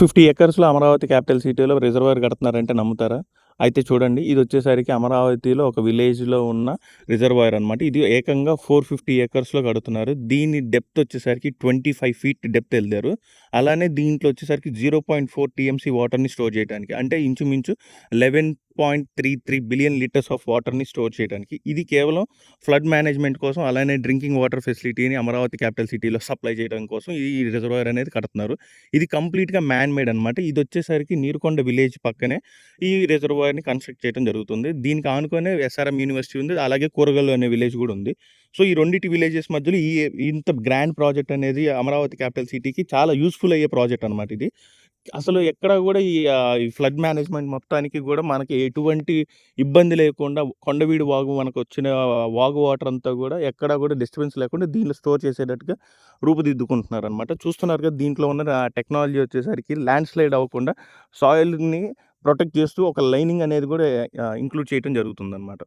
450 ఎకర్స్‌లో Amaravati capital సిటీలో reservoir కడుతున్నారంటే నమ్ముతారా? అయితే చూడండి ఇదొచ్చేసరికి అమరావతిలో ఒక విలేజ్‌లో ఉన్న రిజర్వాయర్ అనమాట. ఇది ఏకంగా 450 ఎకర్స్‌లో కడుతున్నారు. దీని డెప్త్ వచ్చేసరికి 25 ఫీట్ డెప్త్ ఎళ్లారు. అలానే దీంట్లో వచ్చేసరికి 0.4 టీఎంసీ వాటర్‌ని స్టోర్ చేయడానికి. అంటే ఇంచుమించు 11.33 బిలియన్ లీటర్స్ ఆఫ్ వాటర్‌ని స్టోర్ చేయడానికి. ఇది కేవలం ఫ్లడ్ మేనేజ్‌మెంట్ కోసం అలానే డ్రింకింగ్ వాటర్ ఫెసిలిటీని అమరావతి క్యాపిటల్ సిటీలో సప్లై చేయడం కోసం ఈ రిజర్వాయర్ అనేది కడుతున్నారు. ఇది కంప్లీట్‌గా మ్యాన్ మేడ్ అనమాట. ఇదొచ్చేసరికి నీరుకొండ విలేజ్ పక్కనే ఈ రిజర్వాయర్‌ని కన్‌స్ట్రక్ట్ చేయడం జరుగుతుంది. దీనికి ఆనుకునే ఎస్ఆర్ఎం యూనివర్సిటీ ఉంది. అలాగే కూరగల్లు అనే విలేజ్ గూడా ఉంది. సో, ఈ రెండిటి విలేజెస్ మధ్యలో ఇంత గ్రాండ్ ప్రాజెక్ట్ అనేది అమరావతి క్యాపిటల్ సిటీకి చాలా యూజ్‌ఫుల్ అయ్యే ప్రాజెక్ట్ అనమాట ఇది. అసలు ఎక్కడ గూడా ఈ ఫ్లడ్ మేనేజ్‌మెంట్ మొత్తానికి గూడా మనకి ఎటువంటి ఇబ్బంది లేకుండా కొండవీడు వాగు మనకొచ్చిన వాగు వాటర్ అంతా గూడా ఎక్కడా గూడా డిస్టర్బెన్స్ లేకుండా దీనిలో స్టోర్ చేసేటట్టుగా రూపుదిద్దుకుంటున్నారనమాట. చూస్తున్నారు కదా! దీంట్లో ఉన్న టెక్నాలజీ వచ్చేసరికి ల్యాండ్ స్లైడ్ అవ్వకుండా సాయిల్‌ని ప్రొటెక్ట్ చేస్తూ ఒక లైనింగ్ అనేది గూడా ఇంక్లూడ్ చేయటం జరుగుతుందనమాట.